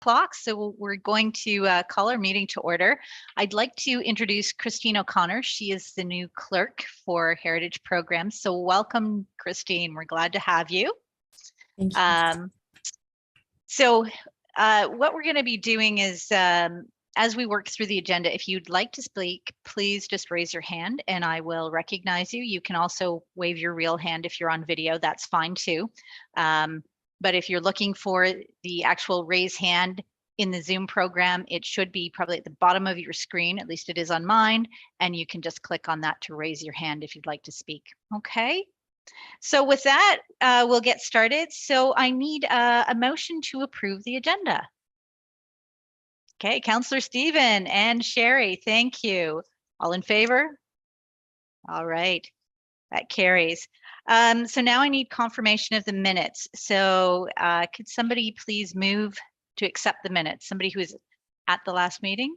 o'clock, so we're going to call our meeting to order. I'd like to introduce Christine O'Connor. She is the new clerk for Heritage Programs. So welcome, Christine. We're glad to have you. Thank you. What we're going to be doing is, as we work through the agenda, if you'd like to speak, please just raise your hand and I will recognize you. You can also wave your real hand if you're on video, that's fine too. But if you're looking for the actual raise hand in the Zoom program, it should be probably at the bottom of your screen, at least it is on mine, and you can just click on that to raise your hand if you'd like to speak. Okay. So with that, we'll get started. So I need a motion to approve the agenda. Okay, Councillor Stephen and Sherry, thank you. All in favor? All right, that carries. So now I need confirmation of the minutes. So could somebody please move to accept the minutes? Somebody who is at the last meeting?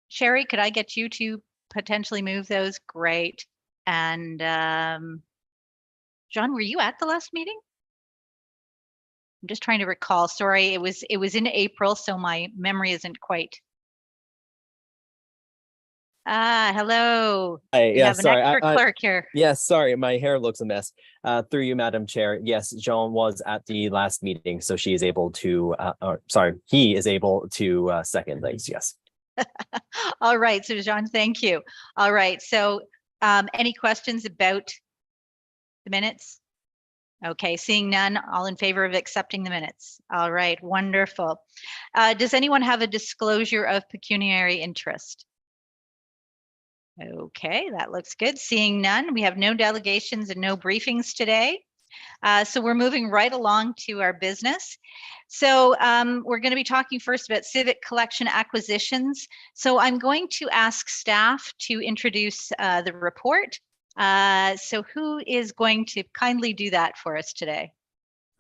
Sherry, could I get you to potentially move those? Great. And John, were you at the last meeting? I'm just trying to recall. Sorry, it was in April, so my memory isn't quite. Hello. Hi, yeah, have an extra clerk here. Yes, sorry, my hair looks a mess. Through you, Madam Chair. Yes, Jean was at the last meeting, so she is able to, he is able to second things, yes. All right, so Jean, thank you. All right, so any questions about the minutes? Okay, seeing none, all in favor of accepting the minutes. All right, wonderful. Does anyone have a disclosure of pecuniary interest? Okay, that looks good. Seeing none, we have no delegations and no briefings today. So we're moving right along to our business. So we're going to be talking first about civic collection acquisitions. So I'm going to ask staff to introduce the report. So who is going to kindly do that for us today?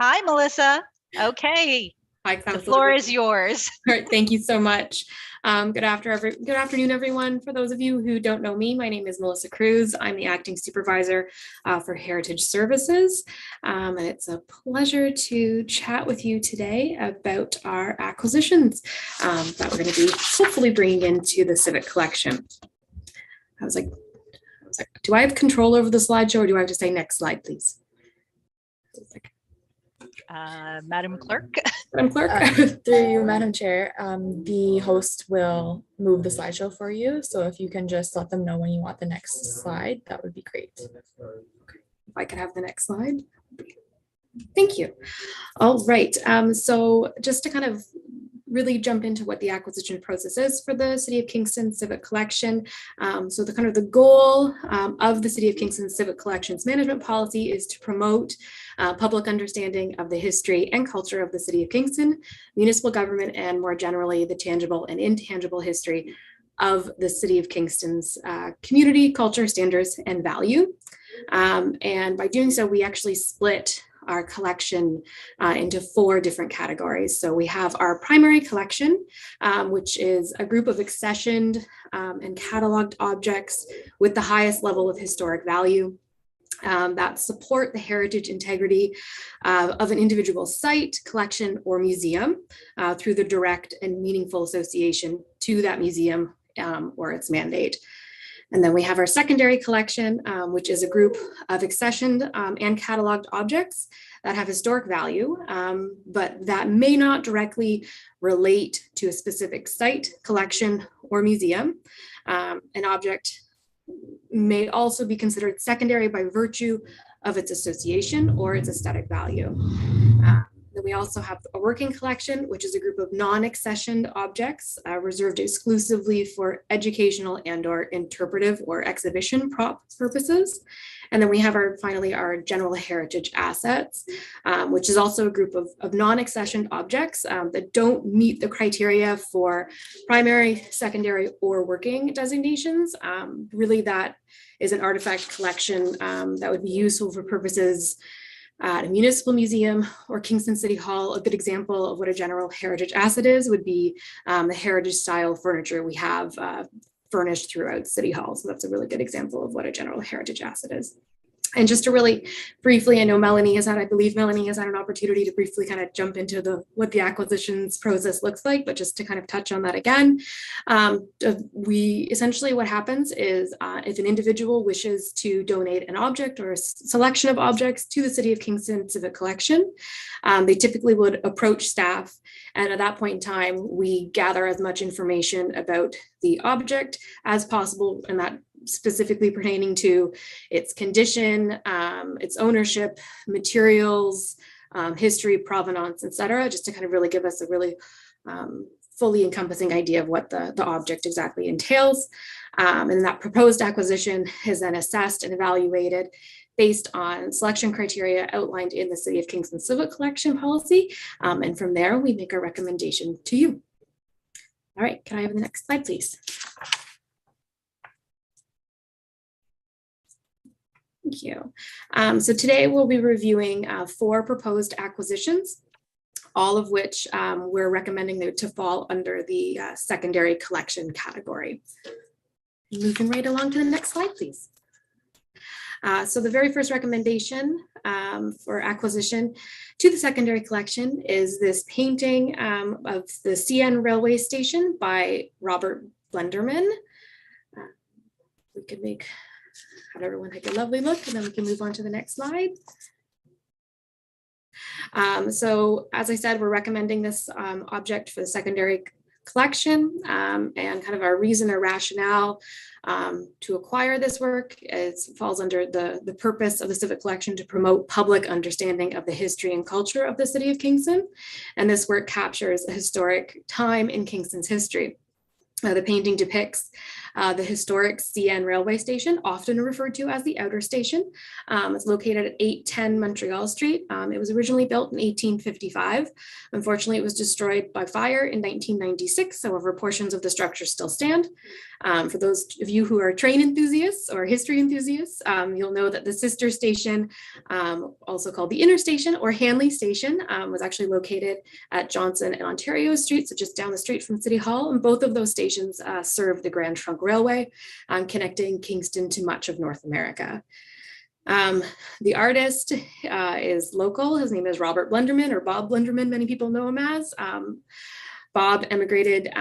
Hi, Melissa. Okay. Hi, the floor is yours. All right, thank you so much. Good afternoon, everyone. For those of you who don't know me, my name is Melissa Cruz. I'm the acting supervisor for Heritage Services. And it's a pleasure to chat with you today about our acquisitions that we're going to be hopefully bringing into the civic collection. I was like, do I have control over the slideshow or do I have to say next slide, please? Madam Clerk. Madam Clerk. Through you, Madam Chair, the host will move the slideshow for you. So if you can just let them know when you want the next slide, that would be great. Okay. If I could have the next slide. Thank you. All right. So just to kind of really jump into what the acquisition process is for the City of Kingston Civic Collection. So the goal of the City of Kingston Civic Collections Management Policy is to promote public understanding of the history and culture of the City of Kingston, municipal government, and more generally the tangible and intangible history of the City of Kingston's community, culture, standards, and value. And by doing so, we actually split our collection into 4 different categories. So we have our primary collection, which is a group of accessioned and cataloged objects with the highest level of historic value that support the heritage integrity of an individual site, collection, or museum through the direct and meaningful association to that museum or its mandate. And then we have our secondary collection, which is a group of accessioned and cataloged objects that have historic value, but that may not directly relate to a specific site, collection, or museum. An object may also be considered secondary by virtue of its association or its aesthetic value. Then we also have a working collection, which is a group of non-accessioned objects reserved exclusively for educational and/or interpretive or exhibition purposes. And then we have finally our general heritage assets, which is also a group of non-accessioned objects that don't meet the criteria for primary, secondary, or working designations. Really, that is an artifact collection that would be useful for purposes at a municipal museum or Kingston City Hall. A good example of what a general heritage asset is would be the heritage style furniture we have furnished throughout City Hall. So that's a really good example of what a general heritage asset is. And just to really briefly, I know Melanie has had, I believe Melanie has had an opportunity to briefly kind of jump into what the acquisitions process looks like, but just to kind of touch on that again, we essentially what happens is if an individual wishes to donate an object or a selection of objects to the City of Kingston Civic Collection, they typically would approach staff, and at that point in time, we gather as much information about the object as possible, and that specifically pertaining to its condition, its ownership, materials, history, provenance, etc., just to kind of really give us a really fully encompassing idea of what the object exactly entails. And that proposed acquisition is then assessed and evaluated based on selection criteria outlined in the City of Kingston Civic Collection policy. And from there, we make a recommendation to you. All right, can I have the next slide, please? Thank you. So today we'll be reviewing 4 proposed acquisitions, all of which we're recommending to fall under the secondary collection category. Moving right along to the next slide, please. So the very first recommendation for acquisition to the secondary collection is this painting of the CN railway station by Robert Blenderman. We could have everyone take a lovely look, and then we can move on to the next slide. So as I said, we're recommending this object for the secondary collection, and kind of our reason or rationale to acquire this work falls under the purpose of the Civic Collection to promote public understanding of the history and culture of the City of Kingston. And this work captures a historic time in Kingston's history. The painting depicts the historic CN railway station, often referred to as the Outer Station. It's located at 810 Montreal Street. It was originally built in 1855. Unfortunately, it was destroyed by fire in 1996. However, portions of the structure still stand. For those of you who are train enthusiasts or history enthusiasts, you'll know that the sister station, also called the Inner Station or Hanley Station, was actually located at Johnson and Ontario Street, so just down the street from City Hall. And both of those stations serve the Grand Trunk Railway, connecting Kingston to much of North America. The artist is local. His name is Robert Blenderman, or Bob Blenderman, many people know him as. Bob emigrated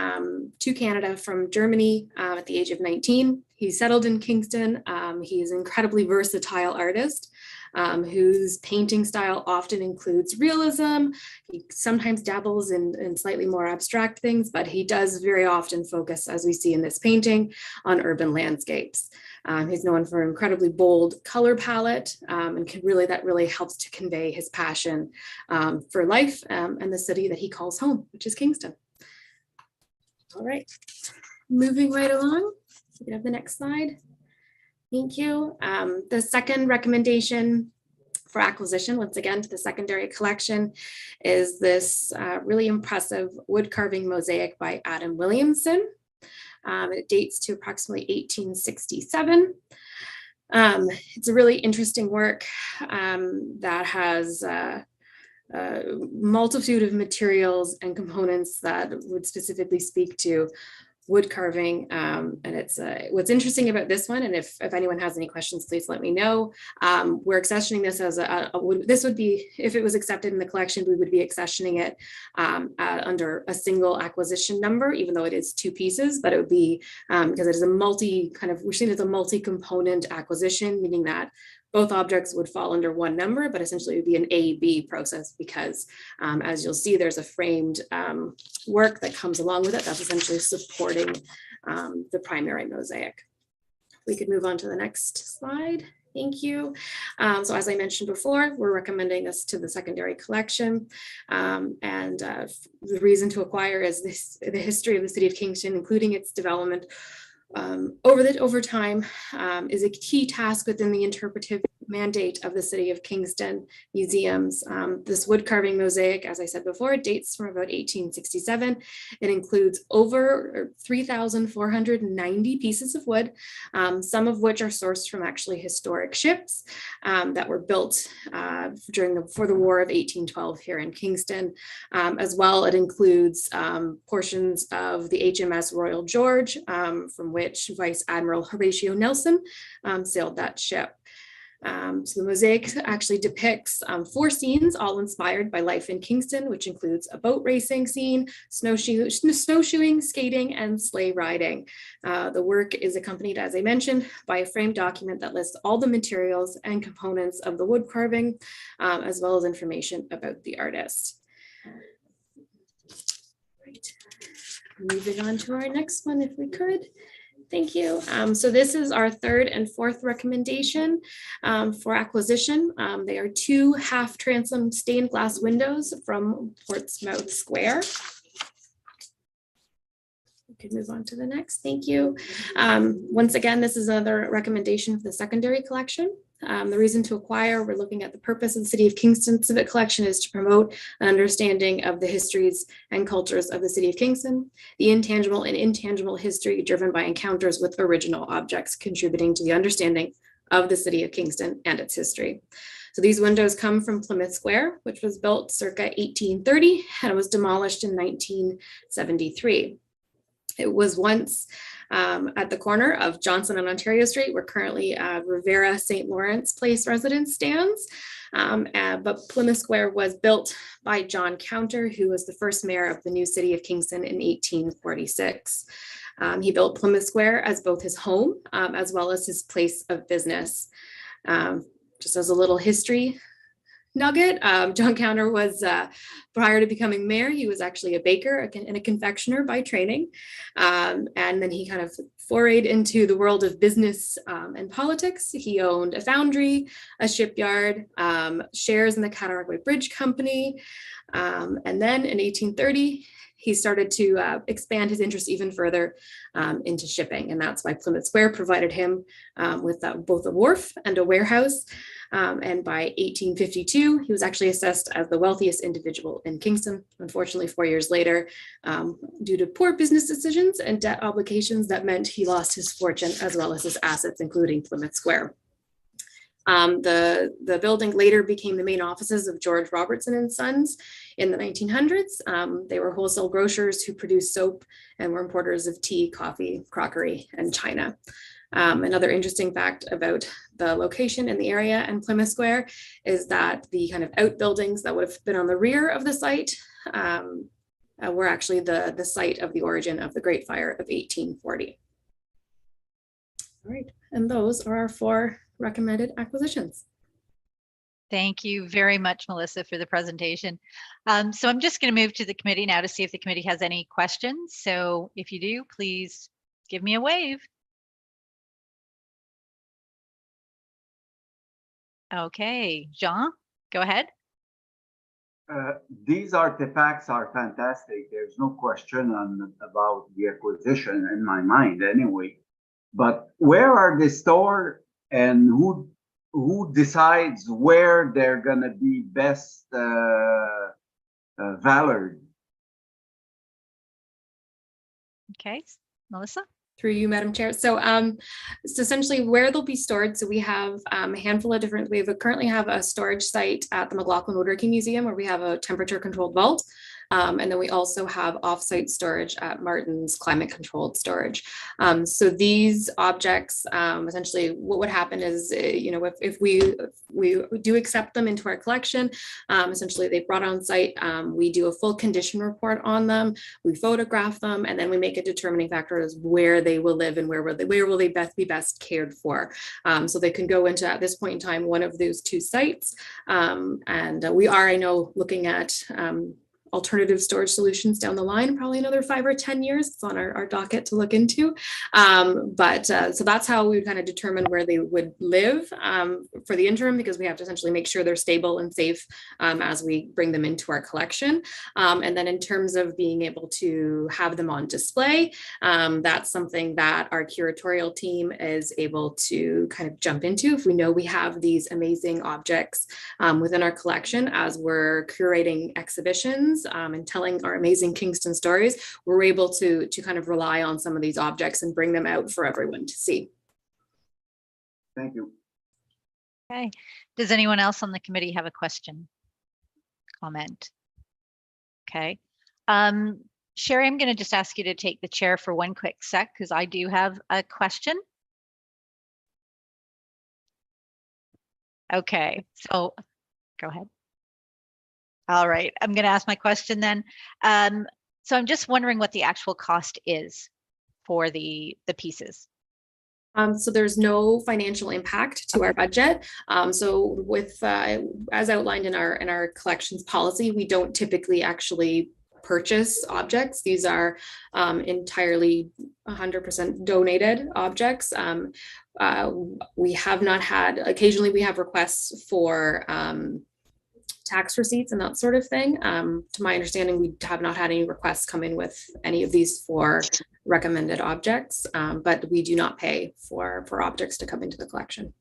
to Canada from Germany at the age of 19. He settled in Kingston. He is an incredibly versatile artist whose painting style often includes realism. He sometimes dabbles in slightly more abstract things, but he does very often focus, as we see in this painting, on urban landscapes. He's known for an incredibly bold color palette, and that really helps to convey his passion for life and the city that he calls home, which is Kingston. All right, moving right along. You can have the next slide. Thank you. The second recommendation for acquisition, once again, to the secondary collection, is this really impressive wood carving mosaic by Adam Williamson. It dates to approximately 1867. It's a really interesting work that has a multitude of materials and components that would specifically speak to wood carving, and it's what's interesting about this one, and if anyone has any questions, please let me know. We're accessioning this as this would be, if it was accepted in the collection, we would be accessioning it under a single acquisition number, even though it is 2 pieces, but it would be because it is we're seeing it as a multi-component acquisition, meaning that both objects would fall under one number, but essentially it would be an A-B process because as you'll see, there's a framed work that comes along with it that's essentially supporting the primary mosaic. We could move on to the next slide. Thank you. So as I mentioned before, we're recommending this to the secondary collection. The reason to acquire is the history of the City of Kingston, including its development over time, is a key task within the interpretive mandate of the City of Kingston museums. This wood carving mosaic, as I said before, it dates from about 1867. It includes over 3,490 pieces of wood, some of which are sourced from actually historic ships that were built for the War of 1812 here in Kingston. As well, it includes portions of the HMS Royal George, from which Vice Admiral Horatio Nelson sailed that ship. So the mosaic actually depicts 4 scenes, all inspired by life in Kingston, which includes a boat racing scene, snowshoeing, skating, and sleigh riding. The work is accompanied, as I mentioned, by a framed document that lists all the materials and components of the wood carving, as well as information about the artist. Right. Moving on to our next one, if we could. Thank you. So this is our 3rd and 4th recommendation for acquisition. They are 2 half transom stained glass windows from Portsmouth Square. We could move on to the next. Thank you. Once again, this is another recommendation for the secondary collection. The reason to acquire, we're looking at the purpose of the City of Kingston Civic Collection is to promote an understanding of the histories and cultures of the City of Kingston, the intangible and intangible history driven by encounters with original objects, contributing to the understanding of the City of Kingston and its history. So these windows come from Plymouth Square, which was built circa 1830 and was demolished in 1973. It was once at the corner of Johnson and Ontario Street, where currently Rivera St. Lawrence Place residence stands. But Plymouth Square was built by John Counter, who was the first mayor of the new city of Kingston in 1846. He built Plymouth Square as both his home as well as his place of business. Just as a little history nugget, John Counter was, prior to becoming mayor, he was actually a baker and a confectioner by training. And then he kind of forayed into the world of business and politics. He owned a foundry, a shipyard, shares in the Cattaraugus Bridge Company. And then in 1830, he started to expand his interest even further into shipping. And that's why Plymouth Square provided him with both a wharf and a warehouse. And by 1852, he was actually assessed as the wealthiest individual in Kingston. Unfortunately, 4 years later, due to poor business decisions and debt obligations, that meant he lost his fortune as well as his assets, including Plymouth Square. The building later became the main offices of George Robertson and Sons in the 1900s. They were wholesale grocers who produced soap and were importers of tea, coffee, crockery, and china. Another interesting fact about the location in the area and Plymouth Square is that the kind of outbuildings that would have been on the rear of the site were actually the site of the origin of the Great Fire of 1840. All right, and those are our 4 recommended acquisitions. Thank you very much, Melissa, for the presentation. So I'm just going to move to the committee now to see if the committee has any questions. So if you do, please give me a wave. Okay, Jean, go ahead. These artifacts are fantastic. There's no question about the acquisition in my mind anyway. But where are they stored and who decides where they're going to be best valued? Okay, Melissa. Through you, Madam Chair. So it's essentially where they'll be stored. So we have a handful of different, currently have a storage site at the McLaughlin Woodworking Museum where we have a temperature controlled vault. And then we also have offsite storage at Martin's climate controlled storage. So these objects, essentially what would happen is, if we do accept them into our collection, essentially they brought on site, we do a full condition report on them, we photograph them, and then we make a determining factor as where they will live and where will they be best cared for. So they can go into, at this point in time, one of those 2 sites. And we are, I know, looking at alternative storage solutions down the line, probably another 5 or 10 years. It's on our docket to look into. So that's how we would kind of determine where they would live for the interim, because we have to essentially make sure they're stable and safe as we bring them into our collection. And then in terms of being able to have them on display, that's something that our curatorial team is able to kind of jump into. If we know we have these amazing objects within our collection as we're curating exhibitions, and telling our amazing Kingston stories, we're able to kind of rely on some of these objects and bring them out for everyone to see. Thank you. Okay. Does anyone else on the committee have a question? Comment? Okay. Sherry, I'm going to just ask you to take the chair for one quick sec because I do have a question. Okay, so go ahead. All right, I'm going to ask my question then. So I'm just wondering what the actual cost is for the pieces. So there's no financial impact to our budget. So with as outlined in our collections policy, we don't typically actually purchase objects. These are entirely 100% donated objects. We have not had, occasionally we have requests for tax receipts and that sort of thing. To my understanding, we have not had any requests come in with any of these for recommended objects, but we do not pay for objects to come into the collection.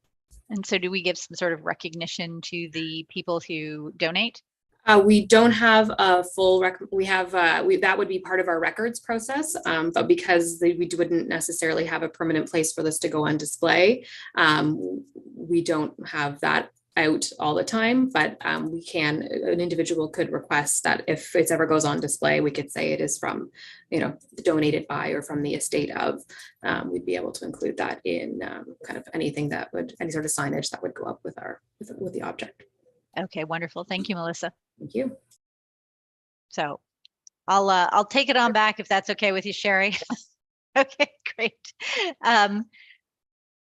And so do we give some sort of recognition to the people who donate? We don't have a full that would be part of our records process, but because we wouldn't necessarily have a permanent place for this to go on display, we don't have that out all the time, but an individual could request that if it ever goes on display, we could say it is from, donated by or from the estate of. We'd be able to include that in kind of anything that would, any sort of signage that would go up with the object. Okay, wonderful. Thank you, Melissa. Thank you. So I'll take it on back if that's okay with you, Sherry. Okay, great.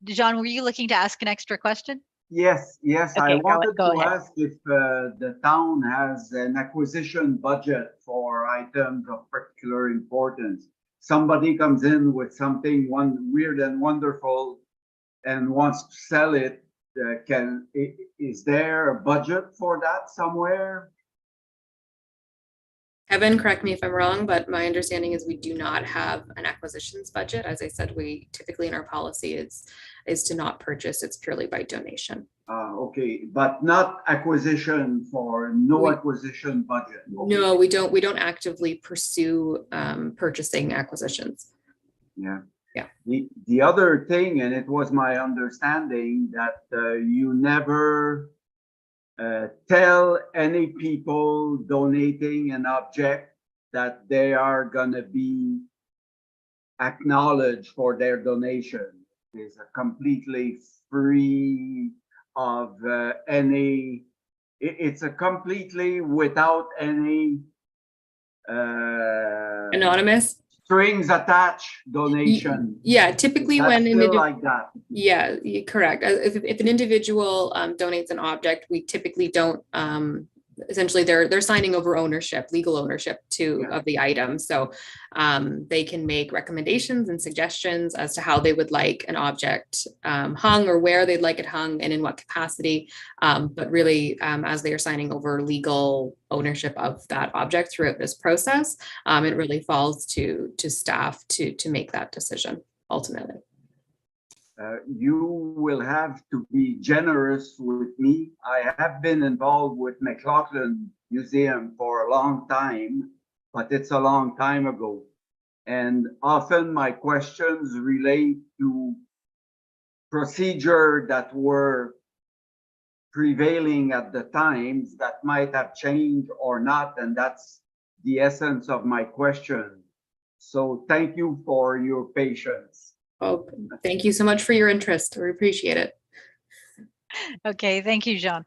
Jean, were you looking to ask an extra question? Yes, Okay, I wanted go to ahead. ask if the town has an acquisition budget for items of particular importance. Somebody comes in with something weird and wonderful and wants to sell it. Is there a budget for that somewhere? Kevin, correct me if I'm wrong, but my understanding is we do not have an acquisitions budget. As I said, we typically in our policy is to not purchase. It's purely by donation. Okay, but not acquisition for acquisition budget. Okay. No, we don't actively pursue purchasing acquisitions. Yeah. Yeah. The other thing, and it was my understanding that you never tell any people donating an object that they are gonna be acknowledged for their donation. It's completely free of any. It's a completely without any Anonymous. strings attached donation. Yeah, typically That's when still like that. yeah, correct. If an individual donates an object, we typically don't. Essentially, they're signing over ownership, legal ownership of the item. So they can make recommendations and suggestions as to how they would like an object hung or where they'd like it hung and in what capacity. But really, as they are signing over legal ownership of that object throughout this process, it really falls to staff to make that decision ultimately. You will have to be generous with me. I have been involved with McLaughlin Museum for a long time, but it's a long time ago. And often my questions relate to procedure that were prevailing at the times that might have changed or not. And that's the essence of my question. So thank you for your patience. Oh, thank you so much for your interest. We appreciate it. Okay, thank you, Jean.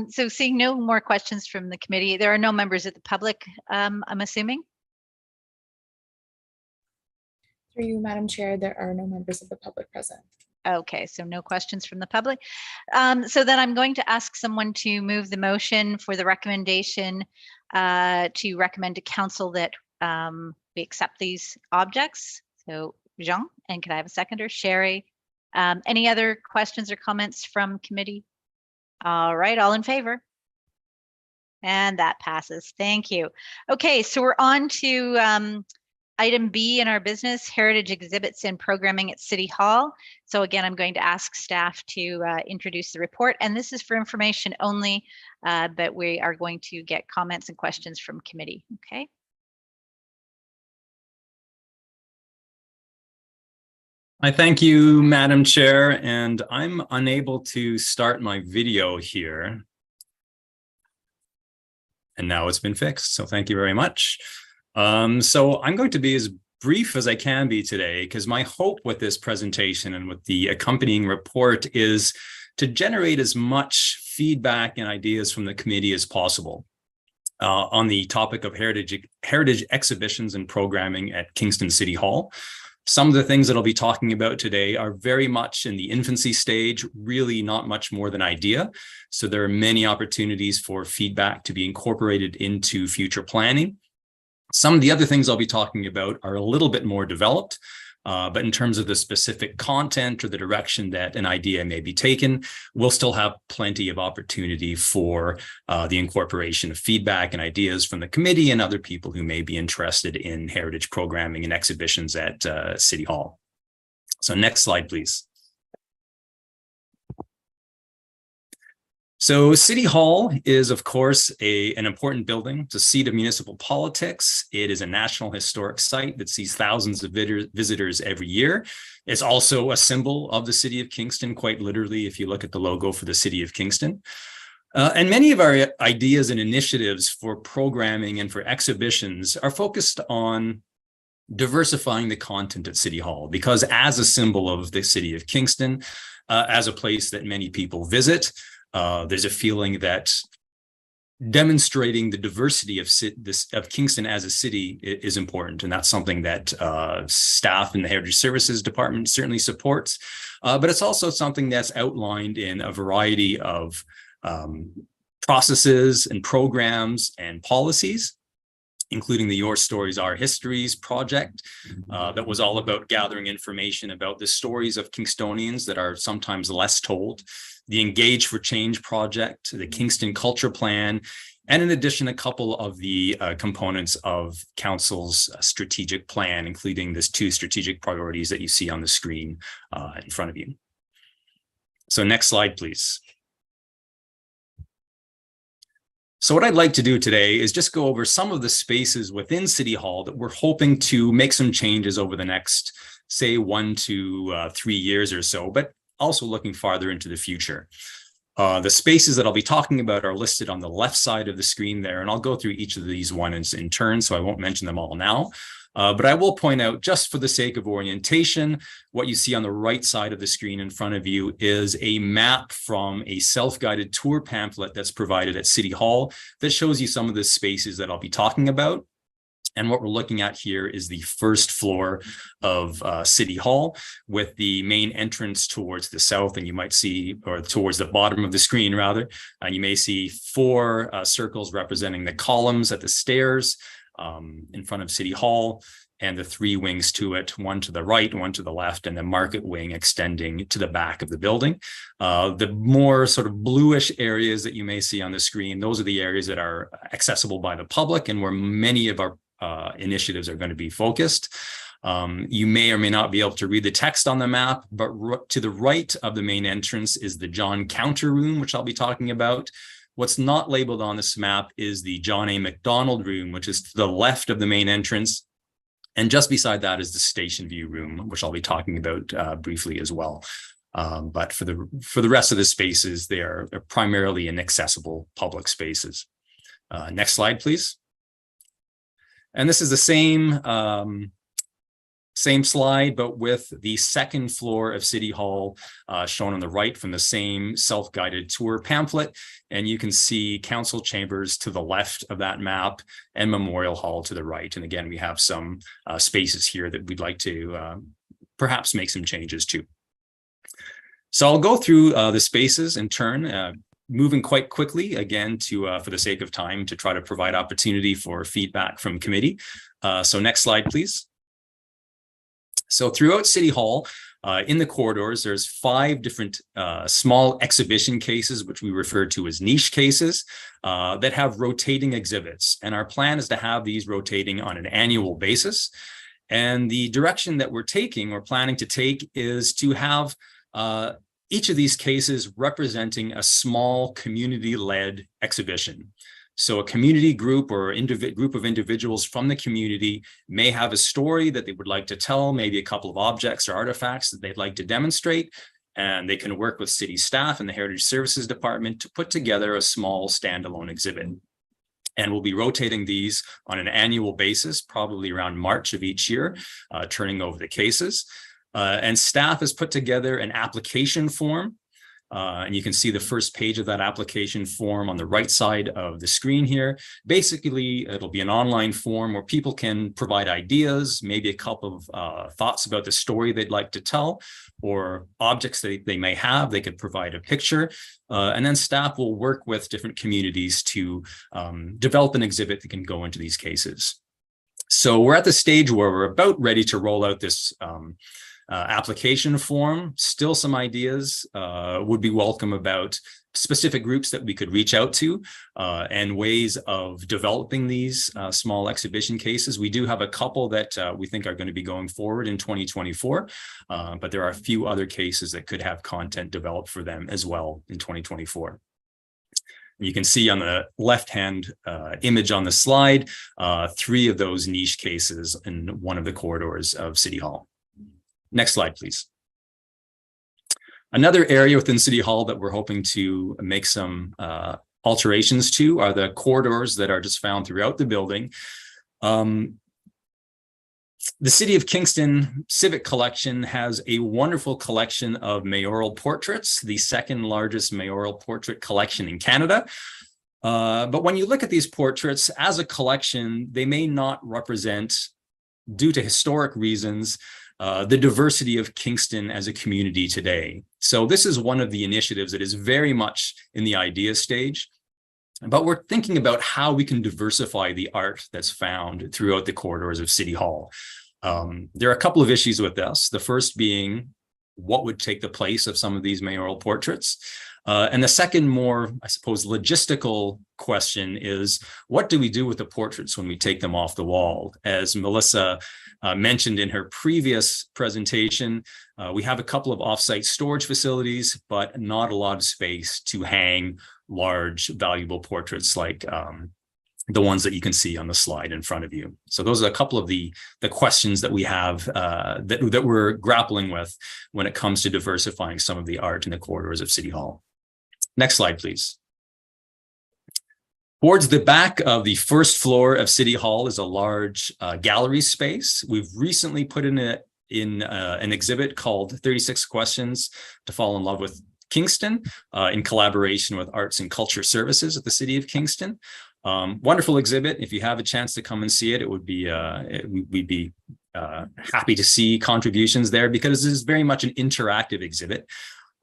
So seeing no more questions from the committee, there are no members of the public, I'm assuming? Through you, Madam Chair, there are no members of the public present. Okay, so no questions from the public. So then I'm going to ask someone to move the motion for the recommendation to recommend to council that we accept these objects. So Jean, and can I have a seconder? Sherry. Any other questions or comments from committee? All right, all in favor? And that passes. Thank you. Okay, so we're on to item B in our business, heritage exhibits and programming at City Hall. So again, I'm going to ask staff to introduce the report, and this is for information only, but we are going to get comments and questions from committee. Okay. I thank you, Madam Chair, and I'm unable to start my video here. And now it's been fixed, so thank you very much. So I'm going to be as brief as I can be today, because my hope with this presentation and with the accompanying report is to generate as much feedback and ideas from the committee as possible on the topic of heritage exhibitions and programming at Kingston City Hall. Some of the things that I'll be talking about today are very much in the infancy stage, really not much more than idea. So there are many opportunities for feedback to be incorporated into future planning. Some of the other things I'll be talking about are a little bit more developed, but in terms of the specific content or the direction that an idea may be taken, we'll still have plenty of opportunity for the incorporation of feedback and ideas from the committee and other people who may be interested in heritage programming and exhibitions at City Hall. So next slide, please. So City Hall is, of course, an important building. It's a seat of municipal politics. It is a National Historic Site that sees thousands of visitors every year. It's also a symbol of the city of Kingston, quite literally, if you look at the logo for the city of Kingston. And many of our ideas and initiatives for programming and for exhibitions are focused on diversifying the content at City Hall, because as a symbol of the city of Kingston, as a place that many people visit, there's a feeling that demonstrating the diversity of Kingston as a city is important, and that's something that staff in the Heritage Services Department certainly supports. But it's also something that's outlined in a variety of processes and programs and policies, including the Your Stories, Our Histories project that was all about gathering information about the stories of Kingstonians that are sometimes less told, the Engage for Change project, the Kingston Culture Plan, and in addition, a couple of the components of Council's strategic plan, including these 2 strategic priorities that you see on the screen in front of you. So next slide, please. So what I'd like to do today is just go over some of the spaces within City Hall that we're hoping to make some changes over the next, say, 1 to 3 years or so, but also looking farther into the future. The spaces that I'll be talking about are listed on the left side of the screen there, and I'll go through each of these ones in turn, so I won't mention them all now. But I will point out, just for the sake of orientation, what you see on the right side of the screen in front of you is a map from a self-guided tour pamphlet that's provided at City Hall that shows you some of the spaces that I'll be talking about. And what we're looking at here is the first floor of City Hall, with the main entrance towards the south. And you might see, or towards the bottom of the screen rather, and you may see 4 circles representing the columns at the stairs in front of City Hall, and the 3 wings to it, 1 to the right, 1 to the left, and the market wing extending to the back of the building. The more sort of bluish areas that you may see on the screen, those are the areas that are accessible by the public and where many of our initiatives are going to be focused. You may or may not be able to read the text on the map, but to the right of the main entrance is the John Counter Room, which I'll be talking about. What's not labeled on this map is the John A. McDonald Room, which is to the left of the main entrance. And just beside that is the Station View Room, which I'll be talking about briefly as well. But for the rest of the spaces, they're primarily inaccessible public spaces. Next slide, please. And this is the same slide, but with the second floor of City Hall shown on the right from the same self-guided tour pamphlet. And you can see council chambers to the left of that map and Memorial Hall to the right. And again, we have some spaces here that we'd like to perhaps make some changes to. So I'll go through the spaces in turn, moving quite quickly, again, for the sake of time, to try to provide opportunity for feedback from committee. So next slide, please. So throughout City Hall, in the corridors, there's 5 different small exhibition cases, which we refer to as niche cases, that have rotating exhibits. And our plan is to have these rotating on an annual basis. And the direction that we're planning to take, is to have each of these cases representing a small community-led exhibition. So a community group or group of individuals from the community may have a story that they would like to tell, maybe a couple of objects or artifacts that they'd like to demonstrate, and they can work with city staff and the Heritage Services Department to put together a small standalone exhibit. And we'll be rotating these on an annual basis, probably around March of each year, turning over the cases. And staff has put together an application form And you can see the first page of that application form on the right side of the screen here. Basically, it'll be an online form where people can provide ideas, maybe a couple of thoughts about the story they'd like to tell, or objects that they may have. They could provide a picture, and then staff will work with different communities to develop an exhibit that can go into these cases. So we're at the stage where we're about ready to roll out this application form. Still some ideas would be welcome about specific groups that we could reach out to and ways of developing these small exhibition cases. We do have a couple that we think are going to be going forward in 2024, but there are a few other cases that could have content developed for them as well in 2024. You can see on the left-hand image on the slide, 3 of those niche cases in one of the corridors of City Hall. Next slide, please. Another area within City Hall that we're hoping to make some alterations to are the corridors that are just found throughout the building. The City of Kingston Civic Collection has a wonderful collection of mayoral portraits, the second largest mayoral portrait collection in Canada. But when you look at these portraits as a collection, they may not represent, due to historic reasons, the diversity of Kingston as a community today. So this is one of the initiatives that is very much in the idea stage, but we're thinking about how we can diversify the art that's found throughout the corridors of City Hall. There are a couple of issues with this. The first being what would take the place of some of these mayoral portraits. And the second, more, I suppose, logistical question is, what do we do with the portraits when we take them off the wall? As Melissa mentioned in her previous presentation, we have a couple of offsite storage facilities, but not a lot of space to hang large, valuable portraits like the ones that you can see on the slide in front of you. So those are a couple of the questions that we have that we're grappling with when it comes to diversifying some of the art in the corridors of City Hall. Next slide, please. Towards the back of the first floor of City Hall is a large gallery space. We've recently put in an exhibit called 36 Questions to Fall in Love with Kingston in collaboration with Arts and Culture Services at the City of Kingston. Wonderful exhibit. If you have a chance to come and see it, we'd be happy to see contributions there, because this is very much an interactive exhibit.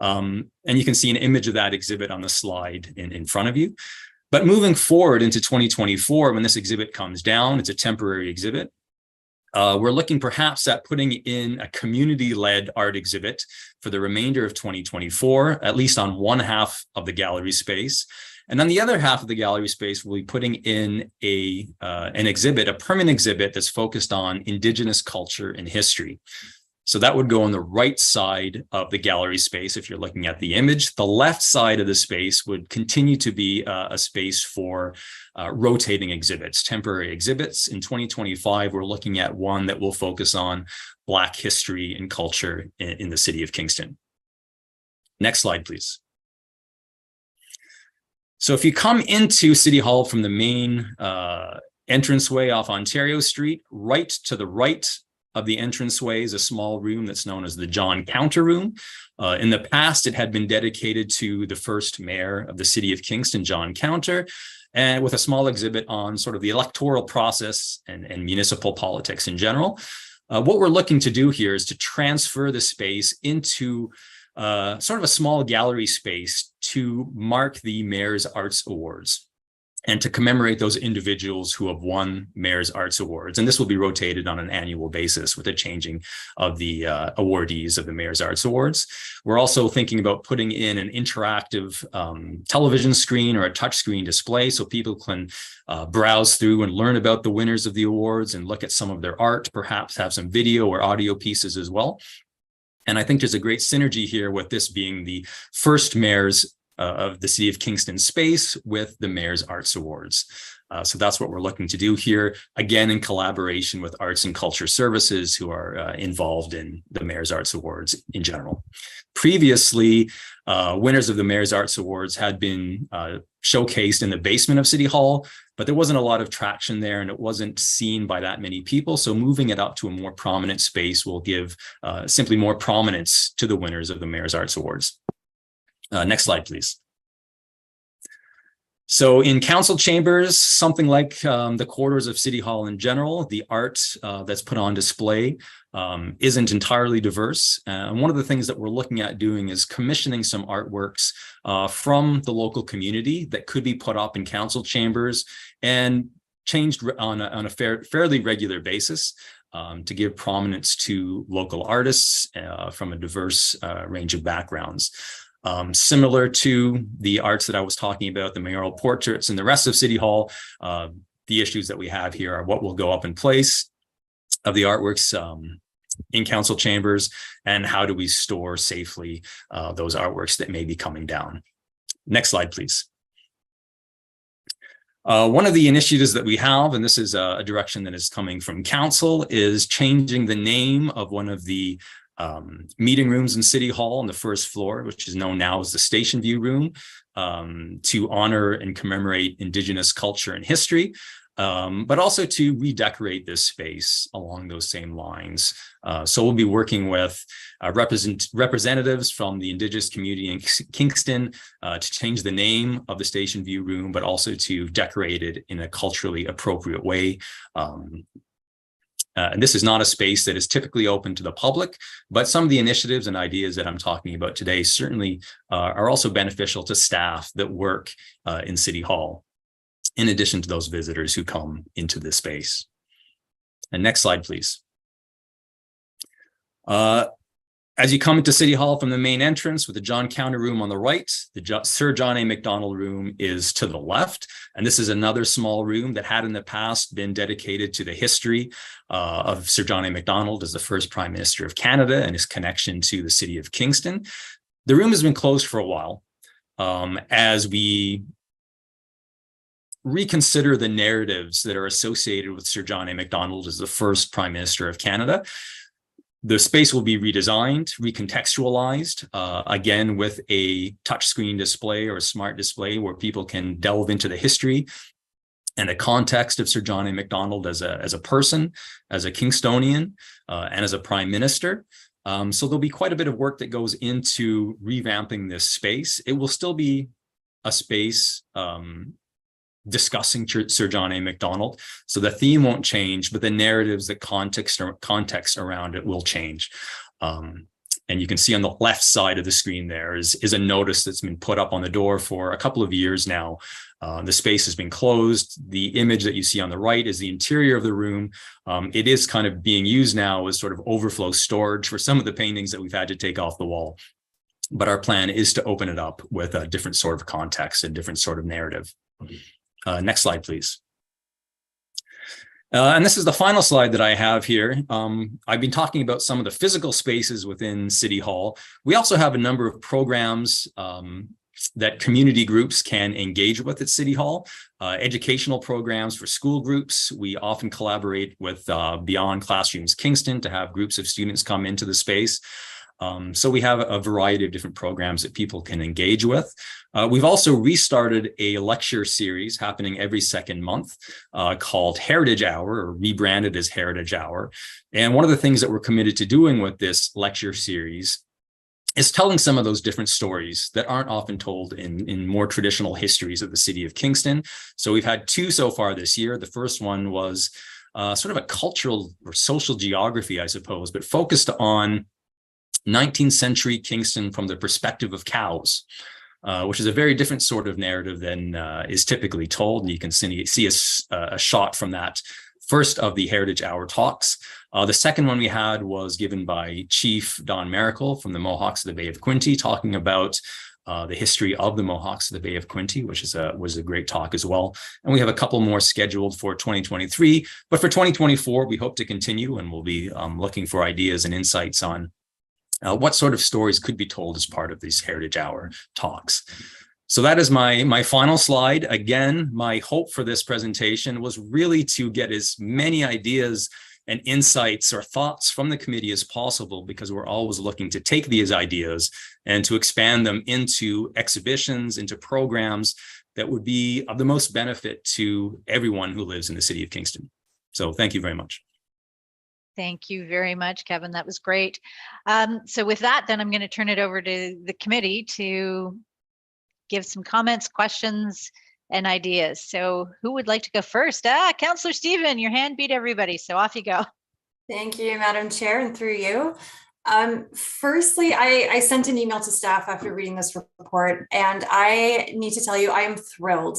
And you can see an image of that exhibit on the slide in front of you. But moving forward into 2024, when this exhibit comes down, it's a temporary exhibit. We're looking perhaps at putting in a community-led art exhibit for the remainder of 2024, at least on one half of the gallery space. And then the other half of the gallery space will be putting in an exhibit, a permanent exhibit that's focused on Indigenous culture and history. So that would go on the right side of the gallery space if you're looking at the image. The left side of the space would continue to be a space for rotating exhibits, temporary exhibits. In 2025, we're looking at one that will focus on Black history and culture in the City of Kingston. Next slide, please. So if you come into City Hall from the main entranceway off Ontario Street, right to the right of the entranceway is a small room that's known as the John Counter Room. In the past, it had been dedicated to the first mayor of the City of Kingston, John Counter, and with a small exhibit on sort of the electoral process and municipal politics in general. What we're looking to do here is to transfer the space into sort of a small gallery space to mark the Mayor's Arts Awards and to commemorate those individuals who have won Mayor's Arts Awards. And this will be rotated on an annual basis with the changing of the awardees of the Mayor's Arts Awards. We're also thinking about putting in an interactive television screen or a touchscreen display so people can browse through and learn about the winners of the awards and look at some of their art, perhaps have some video or audio pieces as well. And I think there's a great synergy here with this being the first mayor's of the City of Kingston space with the Mayor's Arts Awards. So that's what we're looking to do here, again, in collaboration with Arts and Culture Services, who are involved in the Mayor's Arts Awards in general. Previously, winners of the Mayor's Arts Awards had been showcased in the basement of City Hall, but there wasn't a lot of traction there and it wasn't seen by that many people. So moving it up to a more prominent space will give simply more prominence to the winners of the Mayor's Arts Awards. Next slide, please. So in council chambers, something like the quarters of City Hall in general, the art that's put on display isn't entirely diverse. And one of the things that we're looking at doing is commissioning some artworks from the local community that could be put up in council chambers and changed on a fairly regular basis to give prominence to local artists from a diverse range of backgrounds. Similar to the arts that I was talking about, the mayoral portraits and the rest of City Hall, the issues that we have here are what will go up in place of the artworks in council chambers, and how do we store safely those artworks that may be coming down. Next slide, please. One of the initiatives that we have, and this is a direction that is coming from council, is changing the name of one of the meeting rooms in City Hall on the first floor, which is known now as the Station View Room, to honor and commemorate Indigenous culture and history, but also to redecorate this space along those same lines. So we'll be working with representatives from the Indigenous community in Kingston to change the name of the Station View Room, but also to decorate it in a culturally appropriate way. And this is not a space that is typically open to the public, but some of the initiatives and ideas that I'm talking about today certainly are also beneficial to staff that work in City Hall, in addition to those visitors who come into this space. And next slide, please. As you come into City Hall from the main entrance with the John Counter Room on the right, the Sir John A. Macdonald Room is to the left. And this is another small room that had in the past been dedicated to the history of Sir John A. Macdonald as the first Prime Minister of Canada and his connection to the city of Kingston. The room has been closed for a while as we reconsider the narratives that are associated with Sir John A. Macdonald as the first Prime Minister of Canada. The space will be redesigned, recontextualized, again, with a touchscreen display or a smart display where people can delve into the history and the context of Sir John A. Macdonald as a person, as a Kingstonian, and as a Prime Minister. So there'll be quite a bit of work that goes into revamping this space. It will still be a space discussing Sir John A. Macdonald. So the theme won't change, but the narratives, the context around it will change. And you can see on the left side of the screen there is a notice that's been put up on the door for a couple of years now. The space has been closed. The image that you see on the right is the interior of the room. It is kind of being used now as sort of overflow storage for some of the paintings that we've had to take off the wall. But our plan is to open it up with a different sort of context and different sort of narrative. Next slide, please. And this is the final slide that I have here. I've been talking about some of the physical spaces within City Hall. We also have a number of programs that community groups can engage with at City Hall. Educational programs for school groups. We often collaborate with Beyond Classrooms Kingston to have groups of students come into the space. So we have a variety of different programs that people can engage with. We've also restarted a lecture series happening every second month called Heritage Hour, or rebranded as Heritage Hour. And one of the things that we're committed to doing with this lecture series is telling some of those different stories that aren't often told in more traditional histories of the city of Kingston. So we've had two so far this year. The first one was sort of a cultural or social geography, I suppose, but focused on 19th century Kingston from the perspective of cows, which is a very different sort of narrative than is typically told. And you can see a shot from that first of the Heritage Hour talks. The second one we had was given by Chief Don Miracle from the Mohawks of the Bay of Quinte, talking about the history of the Mohawks of the Bay of Quinte, which was a great talk as well. And we have a couple more scheduled for 2023. But for 2024, we hope to continue, and we'll be looking for ideas and insights on what sort of stories could be told as part of these Heritage Hour talks. So that is my final slide. Again, my hope for this presentation was really to get as many ideas and insights or thoughts from the committee as possible, because we're always looking to take these ideas and to expand them into exhibitions, into programs that would be of the most benefit to everyone who lives in the city of Kingston. So thank you very much. Thank you very much, Kevin. That was great. So with that, then I'm going to turn it over to the committee to give some comments, questions, and ideas. So who would like to go first? Councillor Stephen, your hand beat everybody. So off you go. Thank you, Madam Chair, and through you. Firstly, I sent an email to staff after reading this report, and I need to tell you, I am thrilled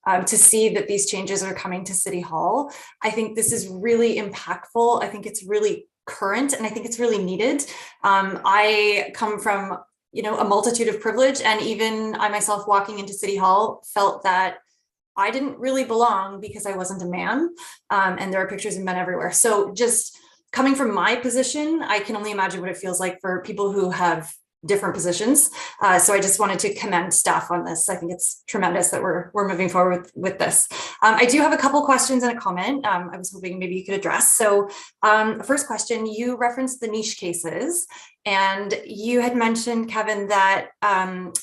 to see that these changes are coming to City Hall. I think this is really impactful. I think it's really current, and I think it's really needed. I come from, a multitude of privilege, and even I myself walking into City Hall felt that I didn't really belong because I wasn't a man, and there are pictures of men everywhere. So just coming from my position, I can only imagine what it feels like for people who have different positions. So I just wanted to commend staff on this. I think it's tremendous that we're moving forward with this. I do have a couple questions and a comment I was hoping maybe you could address. So first question, you referenced the niche cases, and you had mentioned, Kevin, that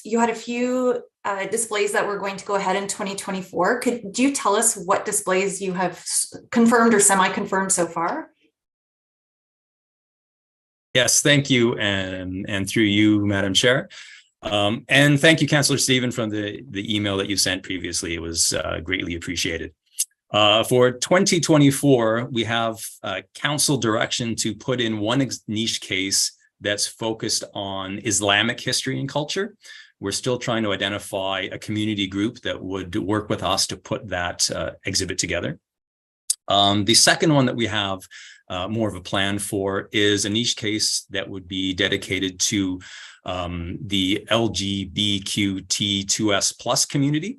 you had a few displays that were going to go ahead in 2024. Could you tell us what displays you have confirmed or semi-confirmed so far? Yes, thank you, and through you, Madam Chair. And thank you, Councillor Stephen, from the email that you sent previously. It was greatly appreciated. For 2024, we have council direction to put in one niche case that's focused on Islamic history and culture. We're still trying to identify a community group that would work with us to put that exhibit together. The second one that we have more of a plan for is a niche case that would be dedicated to the LGBTQ2S plus community.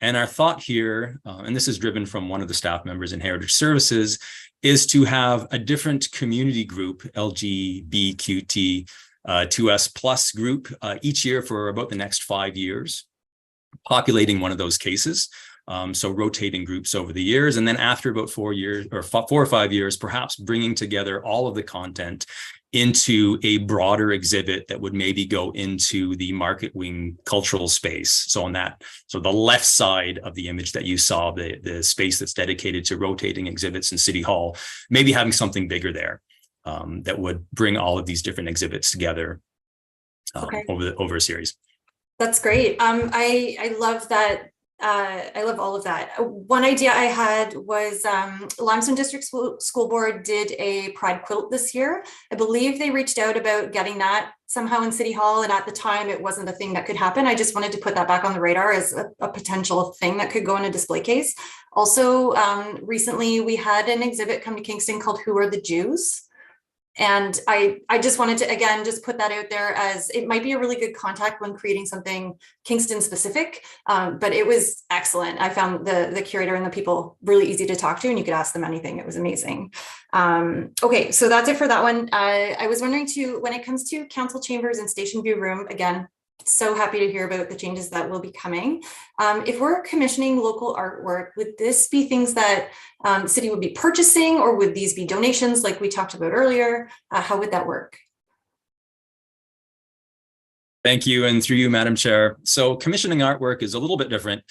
And our thought here, and this is driven from one of the staff members in Heritage Services, is to have a different community group, LGBTQ2S plus group, each year for about the next 5 years, populating one of those cases. So rotating groups over the years, and then after about 4 years or 4 or 5 years, perhaps bringing together all of the content into a broader exhibit that would maybe go into the market wing cultural space. So on that, so the left side of the image that you saw, the space that's dedicated to rotating exhibits in City Hall, maybe having something bigger there that would bring all of these different exhibits together over a series. That's great. I love that. I love all of that. One idea I had was Limestone District School Board did a Pride quilt this year. I believe they reached out about getting that somehow in City Hall, and at the time it wasn't a thing that could happen. I just wanted to put that back on the radar as a potential thing that could go in a display case. Also, recently we had an exhibit come to Kingston called Who Are the Jews? And I just wanted to, again, just put that out there as it might be a really good contact when creating something Kingston specific, but it was excellent. I found the curator and the people really easy to talk to, and you could ask them anything. It was amazing. Okay, so that's it for that one. I was wondering too, when it comes to council chambers and station view room, again, so happy to hear about the changes that will be coming. If we're commissioning local artwork, would this be things that the city would be purchasing, or would these be donations like we talked about earlier? How would that work? Thank you, and through you, Madam Chair. So commissioning artwork is a little bit different.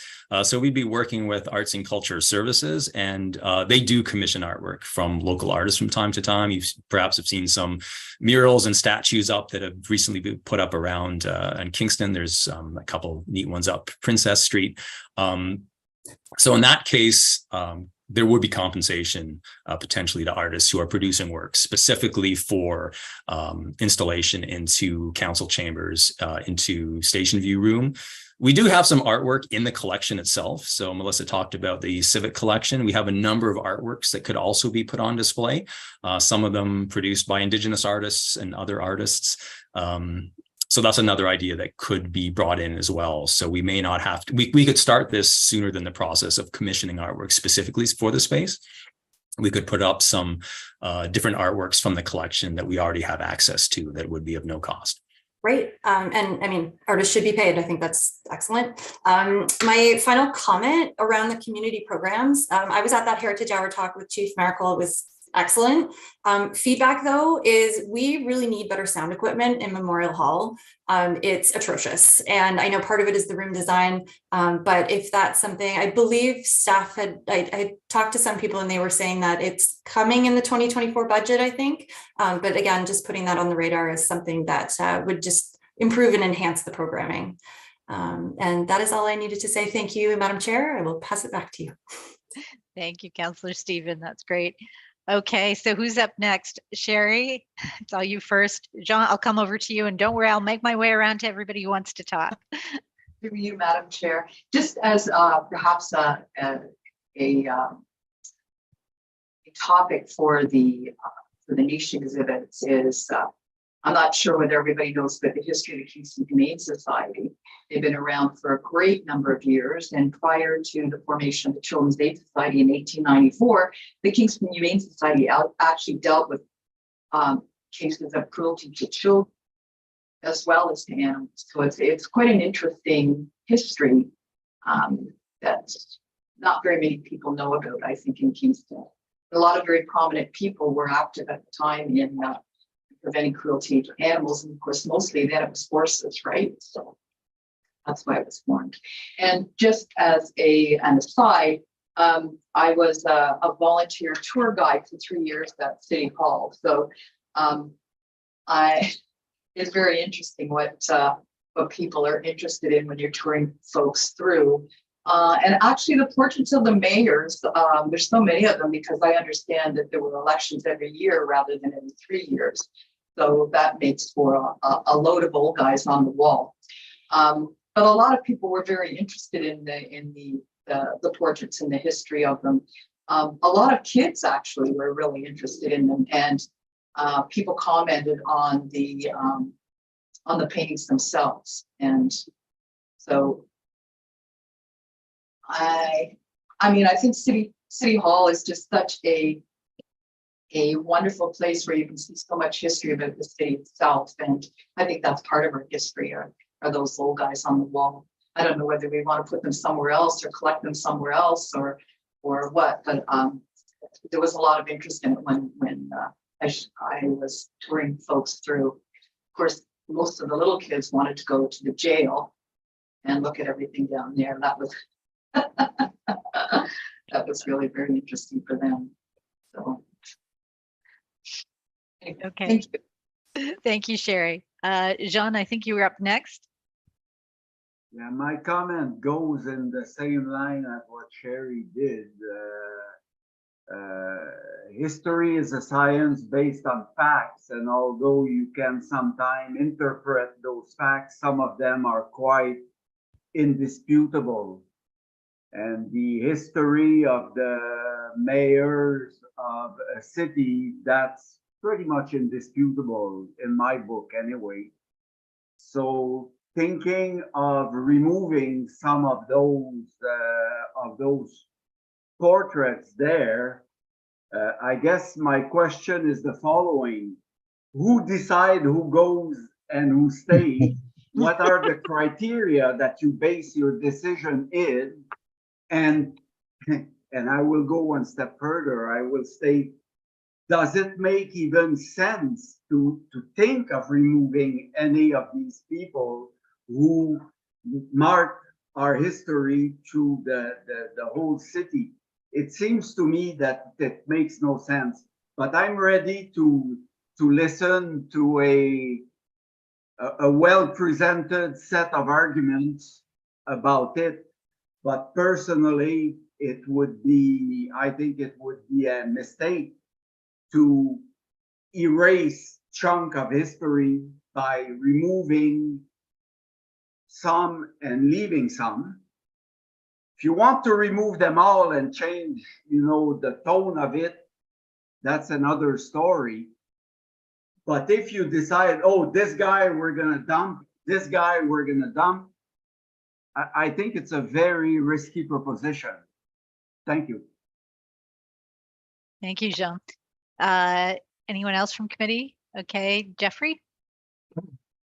So we'd be working with Arts and Culture Services, and they do commission artwork from local artists from time to time. You perhaps have seen some murals and statues up that have recently been put up around in Kingston. There's a couple neat ones up Princess Street. So in that case, there would be compensation potentially to artists who are producing work specifically for installation into council chambers, into station view room. We do have some artwork in the collection itself. So Melissa talked about the civic collection. We have a number of artworks that could also be put on display. Some of them produced by Indigenous artists and other artists. So that's another idea that could be brought in as well. So we may not have to, we could start this sooner than the process of commissioning artwork specifically for the space. We could put up some different artworks from the collection that we already have access to that would be of no cost. Great. And I mean, artists should be paid. I think that's excellent. My final comment around the community programs. I was at that Heritage Hour talk with Chief Maracle. It was excellent. Feedback though is we really need better sound equipment in Memorial Hall. It's atrocious. And I know part of it is the room design, but if that's something, I believe staff had, I talked to some people and they were saying that it's coming in the 2024 budget, I think. But again, just putting that on the radar is something that would just improve and enhance the programming. And that is all I needed to say. Thank you, Madam Chair. I will pass it back to you. Thank you, Councillor Stephen. That's great. Okay, so who's up next? Sherry, it's all you first. John, I'll come over to you, and don't worry, I'll make my way around to everybody who wants to talk. Through you, Madam Chair, just as perhaps a topic for the niche exhibits is, I'm not sure whether everybody knows, but the history of the Kingston Humane Society. They've been around for a great number of years, and prior to the formation of the Children's Aid Society in 1894, the Kingston Humane Society actually dealt with cases of cruelty to children as well as to animals. So it's quite an interesting history that not very many people know about, I think, in Kingston. A lot of very prominent people were active at the time in preventing cruelty to animals, and of course, mostly then it was horses, right? So that's why it was formed. And just as an aside, I was a volunteer tour guide for 3 years at City Hall. So it's very interesting what people are interested in when you're touring folks through. And actually the portraits of the mayors, there's so many of them because I understand that there were elections every year rather than every 3 years. So that makes for a load of old guys on the wall. But a lot of people were very interested in the portraits and the history of them. A lot of kids actually were really interested in them, and people commented on the paintings themselves. And so I mean, I think City Hall is just such a wonderful place where you can see so much history about the city itself. And I think that's part of our history are those old guys on the wall. I don't know whether we want to put them somewhere else or collect them somewhere else or what, but there was a lot of interest in it when I was touring folks through. Of course, most of the little kids wanted to go to the jail and look at everything down there. That was that was really very interesting for them. So anyway, Okay. thank you. Thank you, Sherry. Jean, I think you were up next. Yeah, my comment goes in the same line as what Sherry did. History is a science based on facts, and although you can sometimes interpret those facts, some of them are quite indisputable. And the history of the mayors of a city, that's pretty much indisputable in my book anyway. So thinking of removing some of those portraits there, I guess my question is the following: who decide who goes and who stays? What are the criteria that you base your decision in? And I will go one step further. I will state, does it make even sense to think of removing any of these people who mark our history through the whole city? It seems to me that it makes no sense, but I'm ready to listen to a well-presented set of arguments about it. But personally, I think it would be a mistake to erase chunk of history by removing some and leaving some. If you want to remove them all and change, the tone of it, that's another story. But if you decide, oh, this guy we're gonna dump, this guy we're gonna dump, I think it's a very risky proposition. Thank you. Thank you, Jean. Anyone else from committee? Okay, Jeffrey?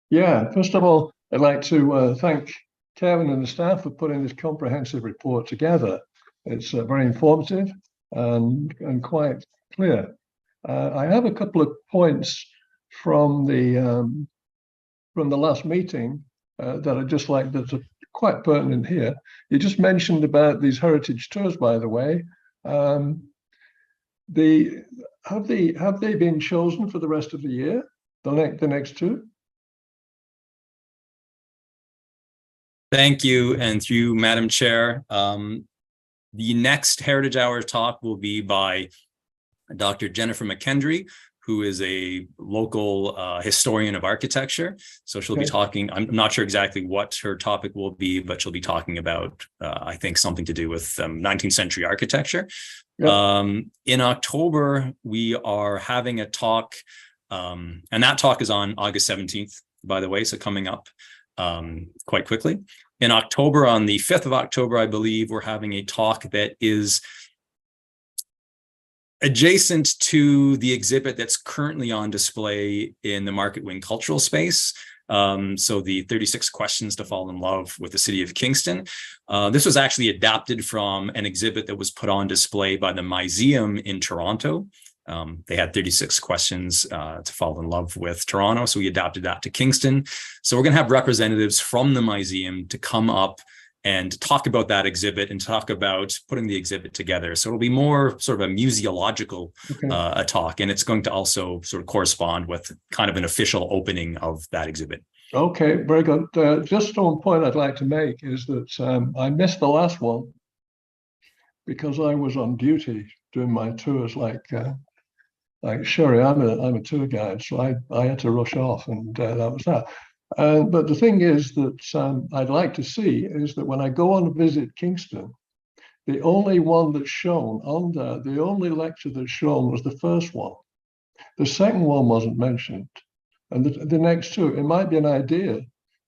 Yeah, first of all, I'd like to thank Kevin and the staff for putting this comprehensive report together. It's very informative and quite clear. I have a couple of points from the last meeting that I just like that's quite pertinent here. You just mentioned about these heritage tours, by the way. Have they been chosen for the rest of the year? The next two? Thank you, and through you, Madam Chair. The next Heritage Hour talk will be by Dr. Jennifer McKendry, who is a local historian of architecture. So she'll be talking, I'm not sure exactly what her topic will be, but she'll be talking about, I think, something to do with 19th century architecture. Yep. In October, we are having a talk, and that talk is on August 17th, by the way, so coming up quite quickly. In October, on the 5th of October, I believe, we're having a talk that is adjacent to the exhibit that's currently on display in the Market Wing Cultural Space. So the 36 Questions to Fall in Love with the City of Kingston. This was actually adapted from an exhibit that was put on display by the Museum in Toronto. They had 36 questions to fall in love with Toronto, so we adapted that to Kingston. So we're going to have representatives from the museum to come up and talk about that exhibit and talk about putting the exhibit together. So it'll be more sort of a museological talk, and it's going to also sort of correspond with kind of an official opening of that exhibit. Okay, very good. Just one point I'd like to make is that I missed the last one because I was on duty doing my tours like Sherry, I'm a tour guide, so I had to rush off, and that was that. But the thing is that I'd like to see is that when I go on a visit Kingston, the only one that's shown on there, the only lecture that's shown was the first one. The second one wasn't mentioned, and the next two, it might be an idea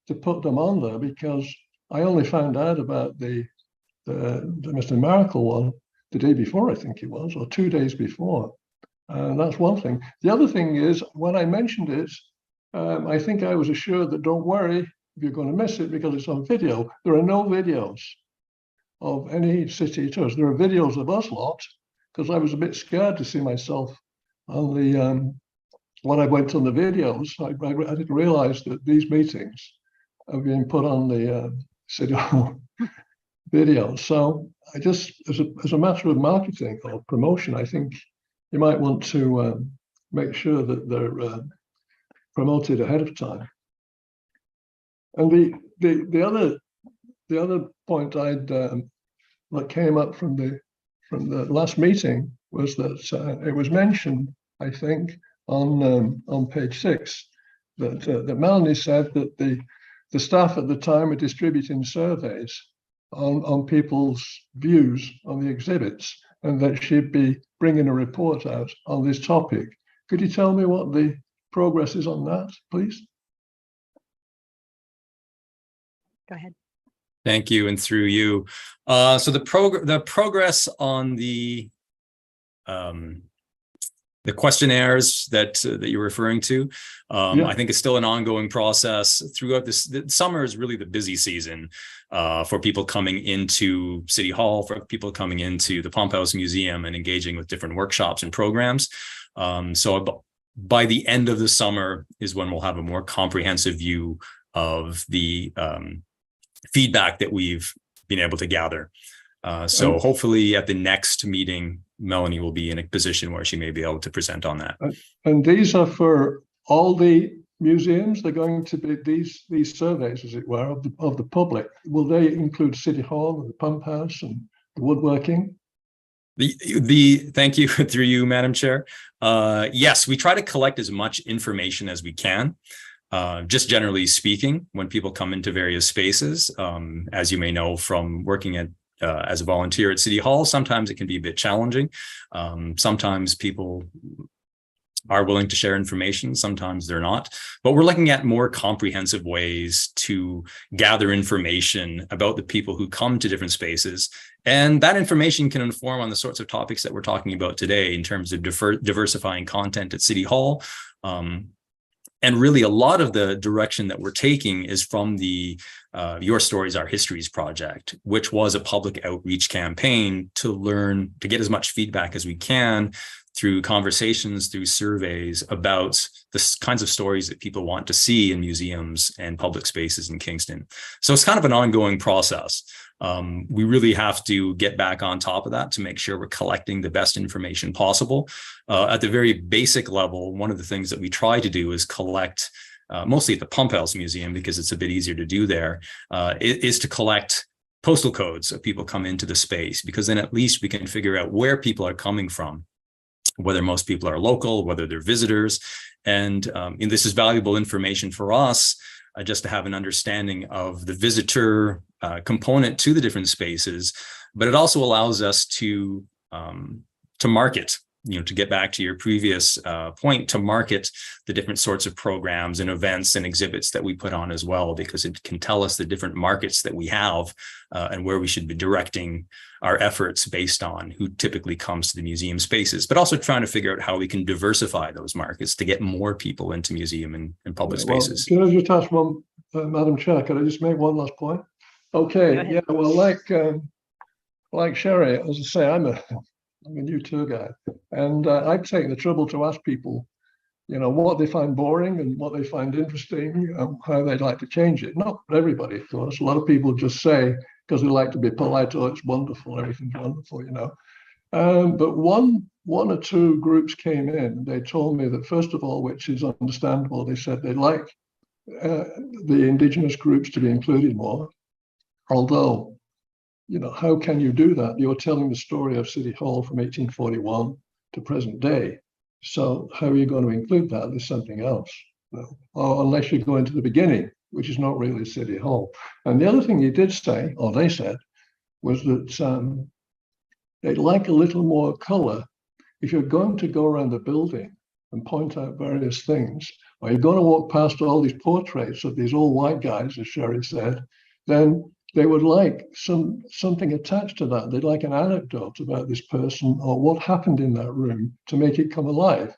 to put them on there, because I only found out about the Mr. Miracle one the day before, I think it was, or 2 days before. And that's one thing. The other thing is, when I mentioned it, I think I was assured that don't worry if you're going to miss it because it's on video. There are no videos of any city tours. There are videos of us lot, because I was a bit scared to see myself on the, when I went on the videos, I didn't realize that these meetings have been put on the City Hall video. So I just, as a matter of marketing or promotion, I think you might want to make sure that they're promoted ahead of time. And the other point that came up from the last meeting was that it was mentioned, I think, on page 6, that Melanie said that the staff at the time were distributing surveys on people's views on the exhibits, and that she'd be bringing a report out on this topic. Could you tell me what the progress is on that, please? Go ahead. Thank you, and through you. So the progress on the questionnaires that you're referring to, I think is still an ongoing process throughout this. The summer is really the busy season for people coming into City Hall, for people coming into the Pump House Museum and engaging with different workshops and programs. So by the end of the summer is when we'll have a more comprehensive view of the feedback that we've been able to gather. So hopefully at the next meeting, Melanie will be in a position where she may be able to present on that. And these are for all the museums? They're going to be these surveys, as it were, of the public. Will they include City Hall, the Pump House, and the woodworking? Thank you, through you, Madam Chair. Yes, we try to collect as much information as we can. Just generally speaking, when people come into various spaces, as you may know from working at as a volunteer at City Hall, sometimes it can be a bit challenging. Sometimes people are willing to share information, sometimes they're not. But we're looking at more comprehensive ways to gather information about the people who come to different spaces. And that information can inform on the sorts of topics that we're talking about today in terms of diversifying content at City Hall. And really, a lot of the direction that we're taking is from the Your Stories, Our Histories project, which was a public outreach campaign to learn, to get as much feedback as we can through conversations, through surveys about the kinds of stories that people want to see in museums and public spaces in Kingston. So it's kind of an ongoing process. We really have to get back on top of that to make sure we're collecting the best information possible. At the very basic level, one of the things that we try to do is collect, mostly at the Pump House Museum, because it's a bit easier to do there, is to collect postal codes of people come into the space, because then at least we can figure out where people are coming from, whether most people are local, whether they're visitors. And this is valuable information for us, just to have an understanding of the visitor component to the different spaces. But it also allows us to market, to get back to your previous point, to market the different sorts of programs and events and exhibits that we put on as well, because it can tell us the different markets that we have and where we should be directing our efforts based on who typically comes to the museum spaces, but also trying to figure out how we can diversify those markets to get more people into museum and public spaces. Can I just ask one, Madam Chair, could I just make one last point? Okay, yeah, well, like Sherry, as I say, I'm a new tour guide, and I've taken the trouble to ask people, what they find boring and what they find interesting, how they'd like to change it. Not everybody, of course. A lot of people just say, because they like to be polite, oh, it's wonderful, everything's wonderful, But one or two groups came in, they told me that, first of all, which is understandable, they said they'd like the Indigenous groups to be included more, although, how can you do that? You're telling the story of City Hall from 1841 to present day. So how are you going to include that? There's something else. Or unless you go into the beginning, which is not really City Hall. And the other thing you did say, or they said, was that they'd like a little more color. If you're going to go around the building and point out various things, or you're going to walk past all these portraits of these old white guys, as Sherry said, then they would like something attached to that. They'd like an anecdote about this person or what happened in that room to make it come alive.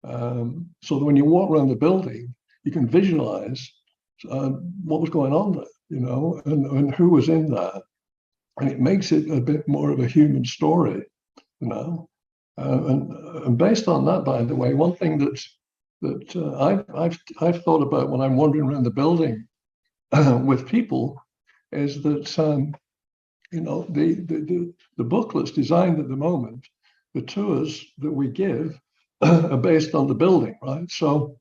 So that when you walk around the building, you can visualize what was going on there, and who was in there. And it makes it a bit more of a human story, And based on that, by the way, one thing that I've thought about when I'm wandering around the building with people is that the booklets designed at the moment, the tours that we give are based on the building, right? So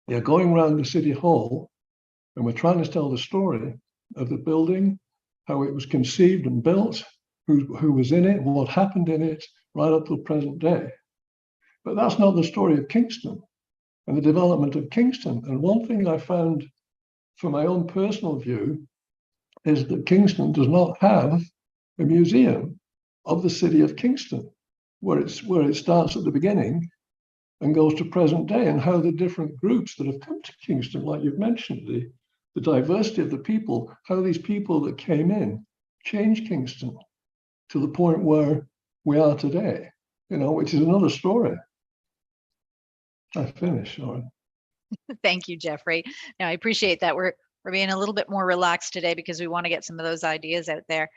you're going around the City Hall, and we're trying to tell the story of the building, how it was conceived and built, who was in it, what happened in it, right up to the present day. But that's not the story of Kingston and the development of Kingston. And one thing I found from my own personal view is that Kingston does not have a museum of the city of Kingston, where it starts at the beginning and goes to present day, and how the different groups that have come to Kingston, like you've mentioned, the diversity of the people, how these people that came in changed Kingston to the point where we are today, which is another story. I finish, sorry. Thank you, Jeffrey. Now, I appreciate that. We're being a little bit more relaxed today because we want to get some of those ideas out there.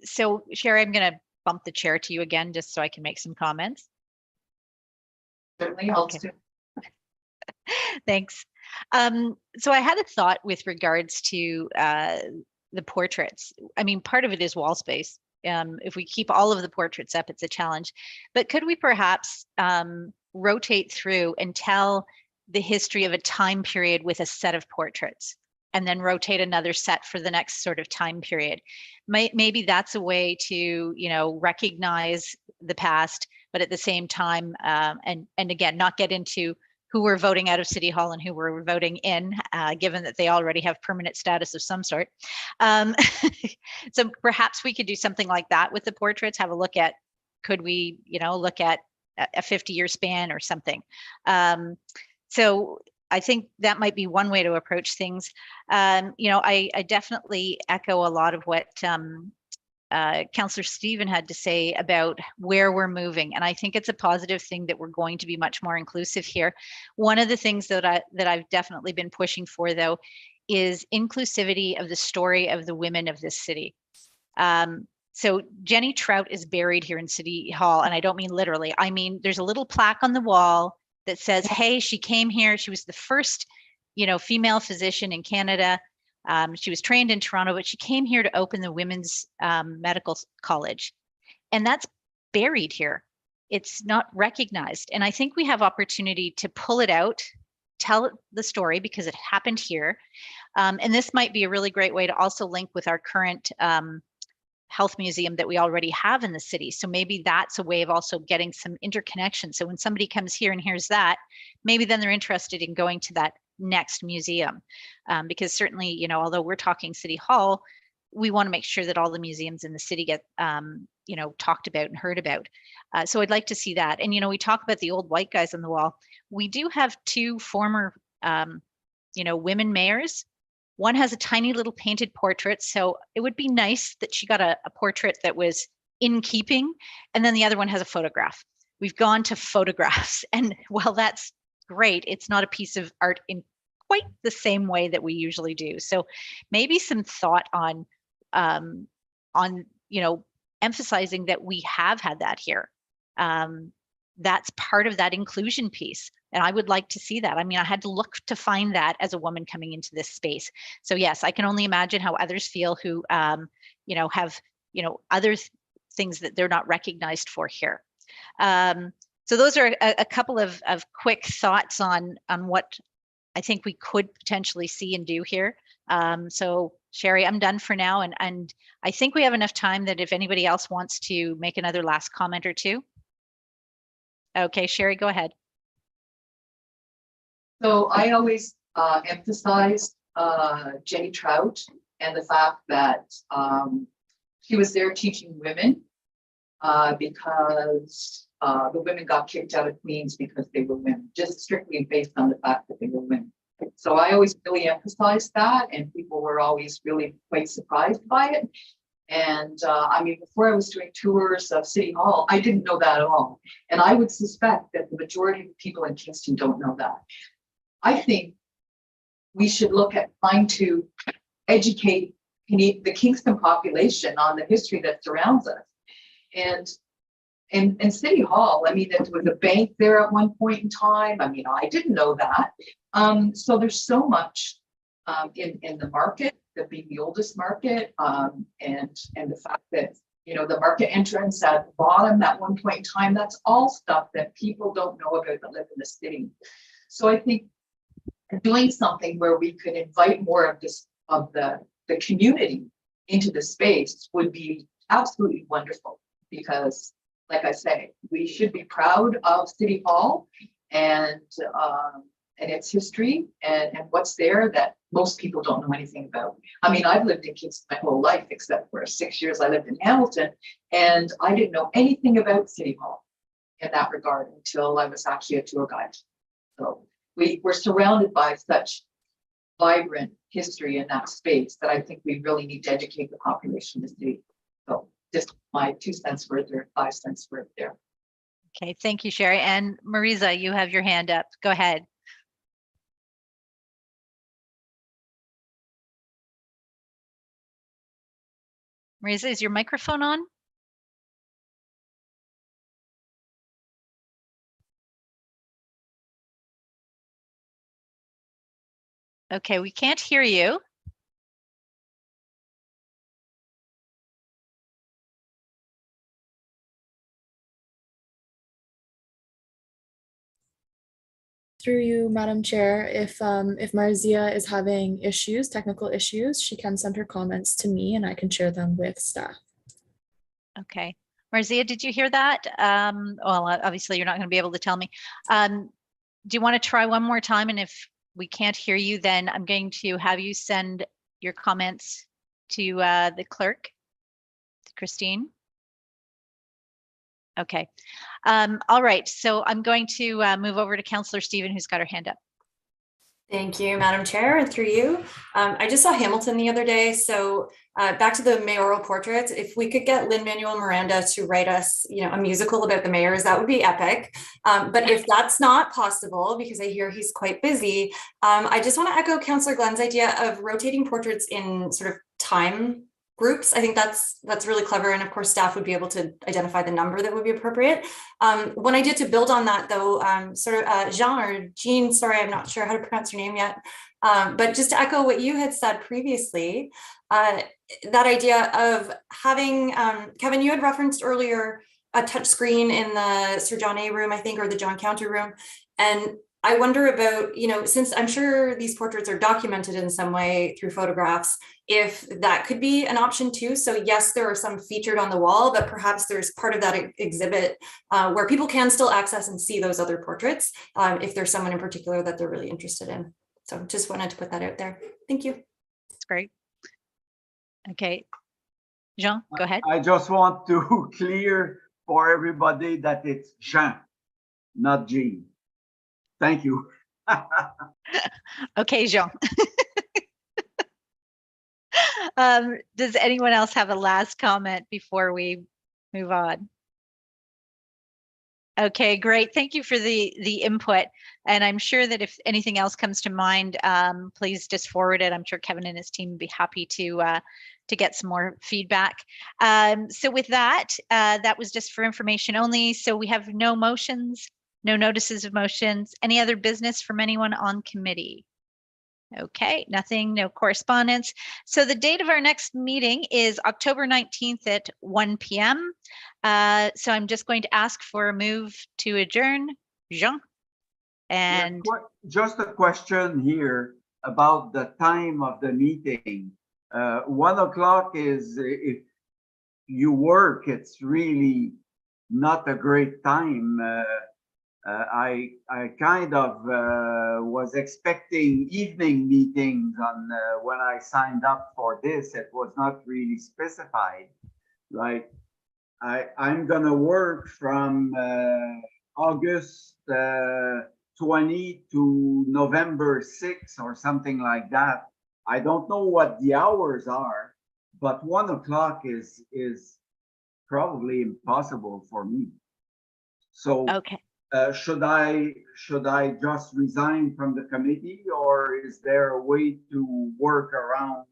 So Sherry, I'm going to bump the chair to you again, just so I can make some comments. Certainly, I'll do. Thanks. So I had a thought with regards to the portraits. I mean, part of it is wall space. If we keep all of the portraits up, it's a challenge. But could we perhaps rotate through and tell the history of a time period with a set of portraits, and then rotate another set for the next sort of time period? Maybe that's a way to, recognize the past, but at the same time, and again, not get into who we're voting out of City Hall and who we're voting in, given that they already have permanent status of some sort. So perhaps we could do something like that with the portraits, have a look at, could we, look at a 50-year span or something. So I think that might be one way to approach things. I definitely echo a lot of what Councillor Stephen had to say about where we're moving. And I think it's a positive thing that we're going to be much more inclusive here. One of the things that I've definitely been pushing for, though, is inclusivity of the story of the women of this city. So Jenny Trout is buried here in City Hall, and I don't mean literally. I mean, there's a little plaque on the wall that says, hey, she came here. She was the first, female physician in Canada. She was trained in Toronto, but she came here to open the Women's Medical College. And that's buried here. It's not recognized. And I think we have opportunity to pull it out, tell the story because it happened here. And this might be a really great way to also link with our current health museum that we already have in the city. So maybe that's a way of also getting some interconnection. So when somebody comes here and hears that, maybe then they're interested in going to that next museum. Because certainly, although we're talking City Hall, we want to make sure that all the museums in the city get, talked about and heard about. So I'd like to see that. And, we talk about the old white guys on the wall. We do have two former, women mayors. One has a tiny little painted portrait. So it would be nice that she got a portrait that was in keeping. And then the other one has a photograph. We've gone to photographs. And while that's great, it's not a piece of art in quite the same way that we usually do. So maybe some thought on emphasizing that we have had that here. That's part of that inclusion piece. And I would like to see that. I mean, I had to look to find that as a woman coming into this space. So yes, I can only imagine how others feel who, have, other things that they're not recognized for here. So those are a couple of quick thoughts on what I think we could potentially see and do here. So Sherry, I'm done for now. And I think we have enough time that if anybody else wants to make another last comment or two. Okay, Sherry, go ahead. So I always emphasized Jenny Trout and the fact that she was there teaching women because the women got kicked out of Queens because they were women, just strictly based on the fact that they were women. So I always really emphasized that, and people were always really quite surprised by it. And before I was doing tours of City Hall, I didn't know that at all. And I would suspect that the majority of people in Kingston don't know that. I think we should look at trying to educate the Kingston population on the history that surrounds us. And City Hall, there was a bank there at one point in time. I didn't know that. So there's so much in the market, that being the oldest market, and the fact that, the market entrance at the bottom at one point in time, that's all stuff that people don't know about that live in the city. So I think doing something where we could invite more of the community into the space would be absolutely wonderful, because like I say, we should be proud of City Hall and its history and what's there that most people don't know anything about. I've lived in Kingston my whole life, except for 6 years I lived in Hamilton, and I didn't know anything about City Hall in that regard until I was actually a tour guide. So we're surrounded by such vibrant history in that space that I think we really need to educate the population of the city. So just my 2 cents worth or 5 cents worth there. Okay, thank you, Sherry. And Marisa, you have your hand up. Go ahead. Marisa, is your microphone on? Okay, we can't hear you. Through you, Madam Chair, if Marzia is having technical issues, she can send her comments to me and I can share them with staff. Okay. Marzia, did you hear that? Well, obviously you're not going to be able to tell me. Do you want to try one more time? And if we can't hear you, then I'm going to have you send your comments to the clerk, to Christine. Okay. All right. So I'm going to move over to Councillor Stephen, who's got her hand up. Thank you, Madam Chair, and through you. I just saw Hamilton the other day. So back to the mayoral portraits, if we could get Lin-Manuel Miranda to write us, a musical about the mayors, that would be epic. But if that's not possible, because I hear he's quite busy, I just want to echo Councillor Glenn's idea of rotating portraits in sort of time groups. I think that's really clever. And of course, staff would be able to identify the number that would be appropriate. One idea to build on that though, Jean, sorry, I'm not sure how to pronounce your name yet. But just to echo what you had said previously, that idea of having, Kevin, you had referenced earlier a touch screen in the Sir John A room, I think, or the John Counter room. And I wonder about, since I'm sure these portraits are documented in some way through photographs, if that could be an option too. So yes, there are some featured on the wall, but perhaps there's part of that exhibit where people can still access and see those other portraits if there's someone in particular that they're really interested in. So just wanted to put that out there. Thank you. That's great. Okay, Jean, go ahead. I just want to clear for everybody that it's Jean, not Jean. Thank you. Okay, Jean. Does anyone else have a last comment before we move on? Okay, great. Thank you for the input. And I'm sure that if anything else comes to mind, please just forward it. I'm sure Kevin and his team would be happy to get some more feedback. So with that, that was just for information only. So we have no motions, no notices of motions. Any other business from anyone on committee? Okay, nothing, no correspondence. So the date of our next meeting is October 19th at 1 p.m. So I'm just going to ask for a move to adjourn. Jean? And yeah, just a question here about the time of the meeting. 1 o'clock is, if you work, it's really not a great time. I kind of was expecting evening meetings on when I signed up for this. It was not really specified. Like I'm gonna work from August 20 to November 6 or something like that. I don't know what the hours are, but 1 o'clock is probably impossible for me. So okay. Should I just resign from the committee, or is there a way to work around?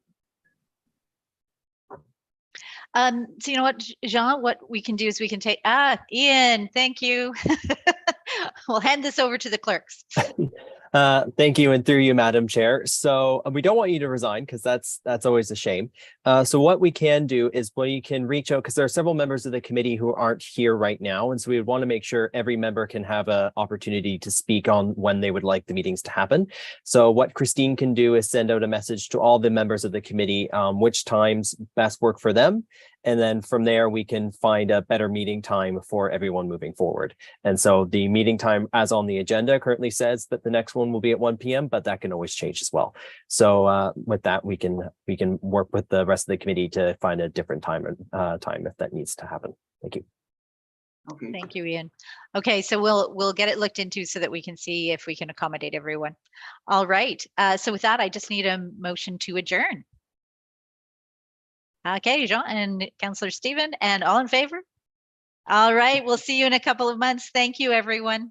So you know what, Jean, what we can do is we can take, Ian, thank you. We'll hand this over to the clerks. Thank you, and through you, Madam Chair. So we don't want you to resign because that's always a shame. So what we can do is we can reach out because there are several members of the committee who aren't here right now, and so we would want to make sure every member can have an opportunity to speak on when they would like the meetings to happen. So what Christine can do is send out a message to all the members of the committee which times best work for them. And then from there, we can find a better meeting time for everyone moving forward. And so the meeting time as on the agenda currently says that the next one will be at 1 p.m., but that can always change as well. So with that, we can work with the rest of the committee to find a different time if that needs to happen. Thank you. Okay. Thank you, Ian. Okay, so we'll get it looked into so that we can see if we can accommodate everyone. All right. So with that, I just need a motion to adjourn. Okay, Jean and Councillor Stephen, and all in favor? All right, we'll see you in a couple of months. Thank you, everyone.